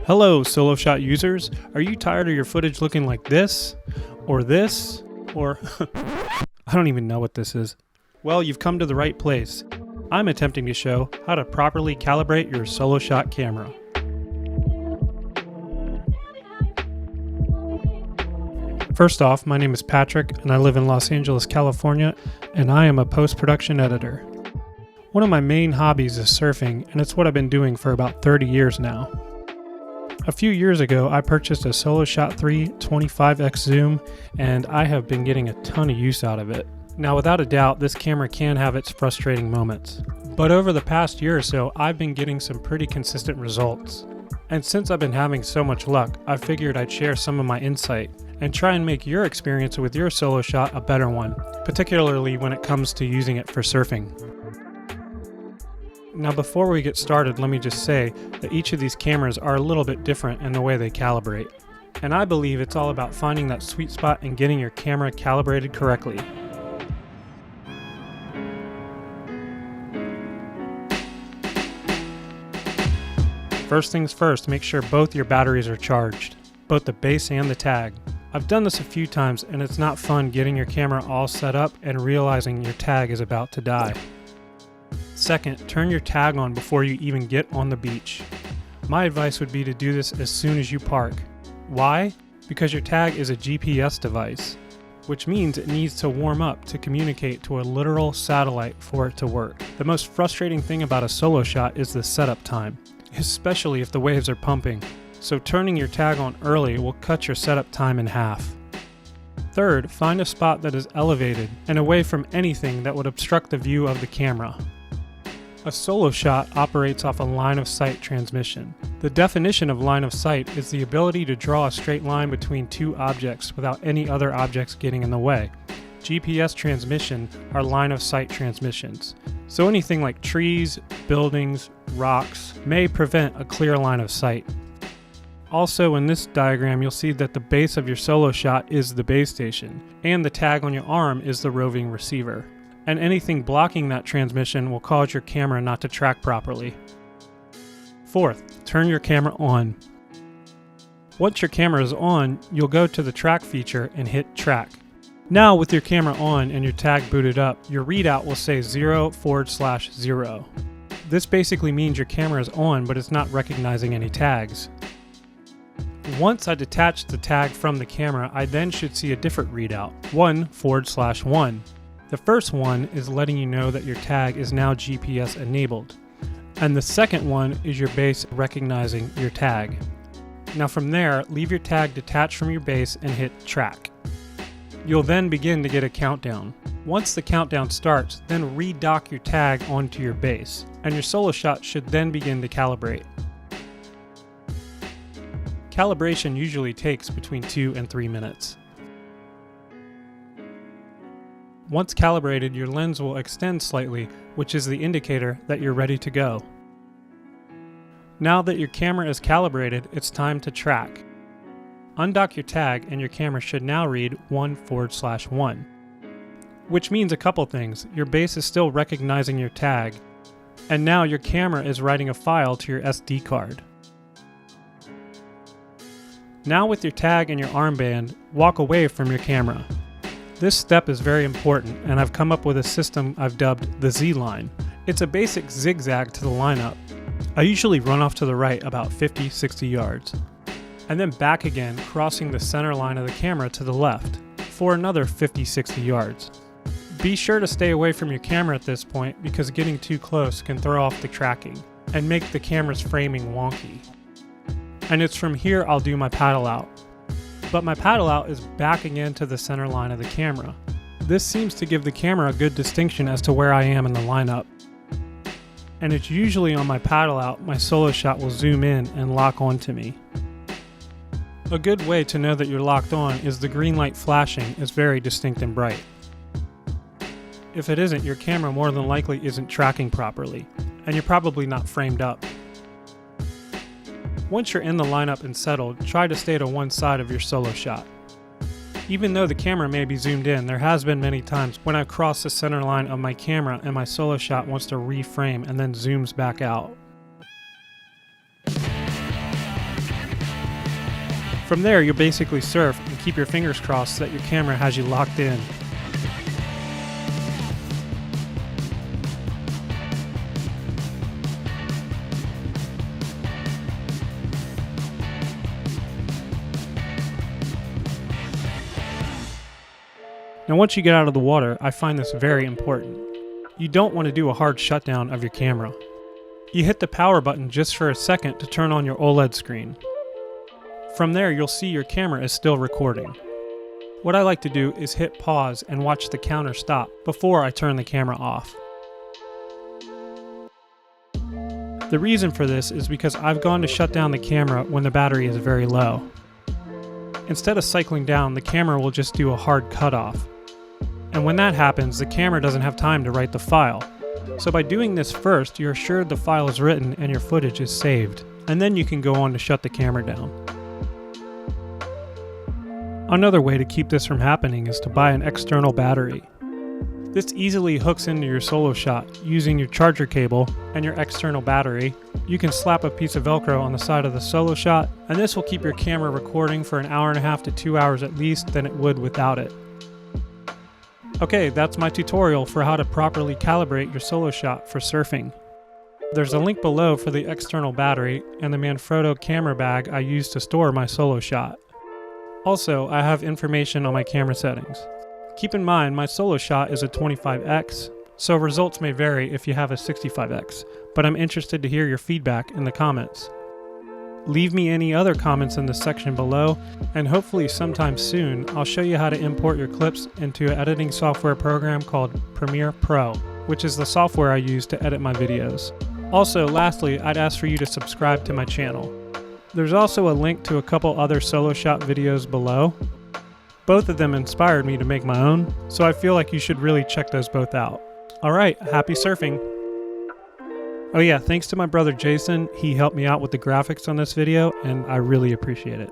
Hello, Soloshot users. Are you tired of your footage looking like this? Or this? Or I don't even know what this is. Well, you've come to the right place. I'm attempting to show how to properly calibrate your Soloshot camera. First off, my name is Patrick and I live in Los Angeles, California, and I am a post-production editor. One of my main hobbies is surfing, and it's what I've been doing for about 30 years now. A few years ago, I purchased a Soloshot 3 25x zoom, and I have been getting a ton of use out of it. Now, without a doubt, this camera can have its frustrating moments. But over the past year or so, I've been getting some pretty consistent results. And since I've been having so much luck, I figured I'd share some of my insight and try and make your experience with your Soloshot a better one, particularly when it comes to using it for surfing. Now, before we get started, let me just say that each of these cameras are a little bit different in the way they calibrate. And I believe it's all about finding that sweet spot and getting your camera calibrated correctly. First things first, make sure both your batteries are charged, both the base and the tag. I've done this a few times and it's not fun getting your camera all set up and realizing your tag is about to die. Second, turn your tag on before you even get on the beach. My advice would be to do this as soon as you park. Why? Because your tag is a GPS device, which means it needs to warm up to communicate to a literal satellite for it to work. The most frustrating thing about a Soloshot is the setup time, especially if the waves are pumping. So turning your tag on early will cut your setup time in half. Third, find a spot that is elevated and away from anything that would obstruct the view of the camera. A Soloshot operates off a line-of-sight transmission. The definition of line of sight is the ability to draw a straight line between two objects without any other objects getting in the way. GPS transmission are line-of-sight transmissions. So anything like trees, buildings, rocks may prevent a clear line of sight. Also, in this diagram, you'll see that the base of your Soloshot is the base station, and the tag on your arm is the roving receiver. And anything blocking that transmission will cause your camera not to track properly. Fourth, turn your camera on. Once your camera is on, you'll go to the track feature and hit track. Now with your camera on and your tag booted up, your readout will say 0/0. This basically means your camera is on, but it's not recognizing any tags. Once I detach the tag from the camera, I then should see a different readout, 1/1. The first one is letting you know that your tag is now GPS enabled, and the second one is your base recognizing your tag. Now from there, leave your tag detached from your base and hit track. You'll then begin to get a countdown. Once the countdown starts, then redock your tag onto your base, and your Soloshot should then begin to calibrate. Calibration usually takes between 2 and 3 minutes. Once calibrated, your lens will extend slightly, which is the indicator that you're ready to go. Now that your camera is calibrated, it's time to track. Undock your tag and your camera should now read 1/1, which means a couple things. Your base is still recognizing your tag, and now your camera is writing a file to your SD card. Now with your tag and your armband, walk away from your camera. This step is very important, and I've come up with a system I've dubbed the Z-line. It's a basic zigzag to the lineup. I usually run off to the right about 50-60 yards, and then back again, crossing the center line of the camera to the left for another 50-60 yards. Be sure to stay away from your camera at this point because getting too close can throw off the tracking and make the camera's framing wonky. And it's from here I'll do my paddle out. But my paddle out is back again to the center line of the camera. This seems to give the camera a good distinction as to where I am in the lineup. And it's usually on my paddle out, my Soloshot will zoom in and lock onto me. A good way to know that you're locked on is the green light flashing is very distinct and bright. If it isn't, your camera more than likely isn't tracking properly, and you're probably not framed up. Once you're in the lineup and settled, try to stay to one side of your Soloshot. Even though the camera may be zoomed in, there has been many times when I've crossed the center line of my camera and my Soloshot wants to reframe and then zooms back out. From there, you'll basically surf and keep your fingers crossed that your camera has you locked in. Now once you get out of the water, I find this very important. You don't want to do a hard shutdown of your camera. You hit the power button just for a second to turn on your OLED screen. From there, you'll see your camera is still recording. What I like to do is hit pause and watch the counter stop before I turn the camera off. The reason for this is because I've gone to shut down the camera when the battery is very low. Instead of cycling down, the camera will just do a hard cutoff. And when that happens, the camera doesn't have time to write the file. So by doing this first, you're assured the file is written and your footage is saved. And then you can go on to shut the camera down. Another way to keep this from happening is to buy an external battery. This easily hooks into your Soloshot using your charger cable and your external battery. You can slap a piece of Velcro on the side of the Soloshot, and this will keep your camera recording for an hour and a half to 2 hours at least than it would without it. Okay, that's my tutorial for how to properly calibrate your Soloshot for surfing. There's a link below for the external battery and the Manfrotto camera bag I use to store my Soloshot. Also, I have information on my camera settings. Keep in mind, my Soloshot is a 25x, so results may vary if you have a 65x, but I'm interested to hear your feedback in the comments. Leave me any other comments in the section below, and hopefully sometime soon I'll show you how to import your clips into an editing software program called Premiere Pro, which is the software I use to edit my videos. Also, lastly, I'd ask for you to subscribe to my channel. There's also a link to a couple other Soloshot videos below. Both of them inspired me to make my own, so I feel like you should really check those both out. Alright, happy surfing! Oh yeah, thanks to my brother Jason, he helped me out with the graphics on this video, and I really appreciate it.